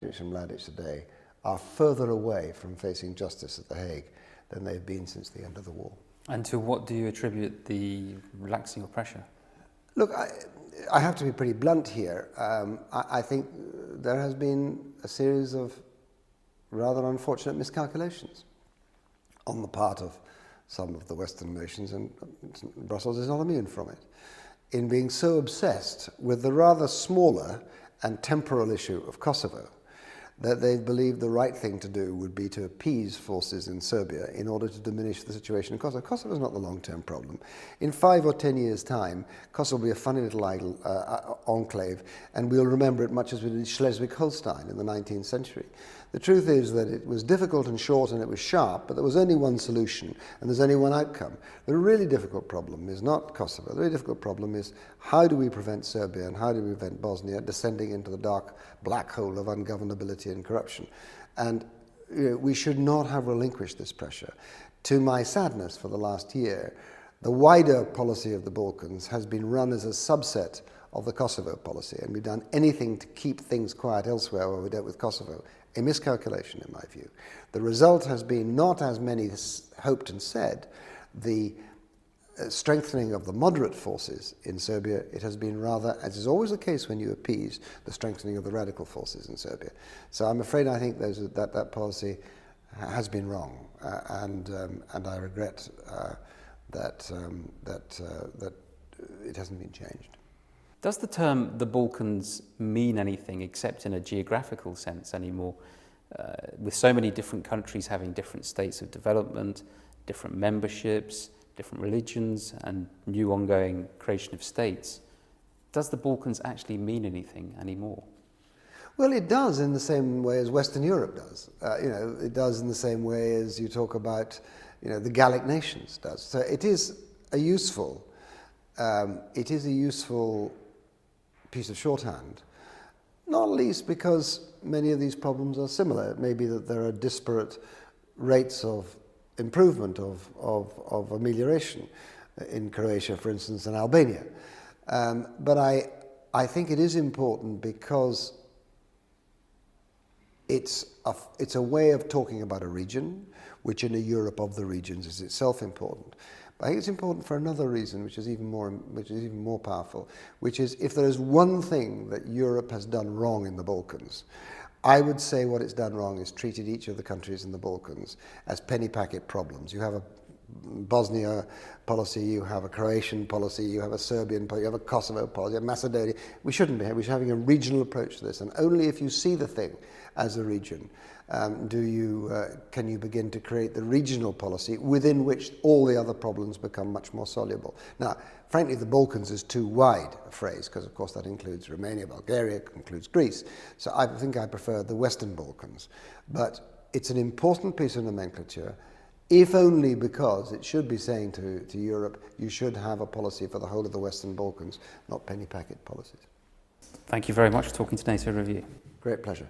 from Mladic today are further away from facing justice at The Hague than they've been since the end of the war. And to what do you attribute the relaxing of pressure? Look, I have to be pretty blunt here. I think there has been a series of rather unfortunate miscalculations on the part of some of the Western nations, and Brussels is not immune from it, in being so obsessed with the rather smaller and temporal issue of Kosovo that they believed the right thing to do would be to appease forces in Serbia in order to diminish the situation in Kosovo. Kosovo is not the long-term problem. In 5 or 10 years' time, Kosovo will be a funny little enclave, and we'll remember it much as we did Schleswig-Holstein in the 19th century. The truth is that it was difficult and short and it was sharp, but there was only one solution and there's only one outcome. The really difficult problem is not Kosovo. The really difficult problem is how do we prevent Serbia and how do we prevent Bosnia descending into the dark black hole of ungovernability and corruption. And we should not have relinquished this pressure. To my sadness for the last year, the wider policy of the Balkans has been run as a subset of the Kosovo policy, and we've done anything to keep things quiet elsewhere where we dealt with Kosovo. A miscalculation, in my view. The result has been not, as many hoped and said, the strengthening of the moderate forces in Serbia. It has been rather, as is always the case when you appease, the strengthening of the radical forces in Serbia. So I'm afraid I think that policy has been wrong, and I regret that it hasn't been changed. Does the term the Balkans mean anything except in a geographical sense anymore? With so many different countries having different states of development, different memberships, different religions, and new ongoing creation of states, does the Balkans actually mean anything anymore? Well, it does in the same way as Western Europe does. It does in the same way as you talk about, the Gallic nations does. So it is a useful piece of shorthand, not least because many of these problems are similar. It may be that there are disparate rates of improvement, of amelioration in Croatia, for instance, and Albania. But I think it is important because it's a way of talking about a region, which in a Europe of the regions is itself important. I think it's important for another reason, which is even more powerful, which is if there is one thing that Europe has done wrong in the Balkans, I would say what it's done wrong is treated each of the countries in the Balkans as penny packet problems. You have a Bosnia policy, you have a Croatian policy, you have a Serbian policy, you have a Kosovo policy, a Macedonia. We shouldn't be. We should be having a regional approach to this, and only if you see the thing as a region can you begin to create the regional policy within which all the other problems become much more soluble. Now, frankly, the Balkans is too wide a phrase because, of course, that includes Romania, Bulgaria, includes Greece. So I think I prefer the Western Balkans. But it's an important piece of nomenclature, if only because it should be saying to Europe, you should have a policy for the whole of the Western Balkans, not penny packet policies. Thank you very much for talking to NATO Review. Great pleasure.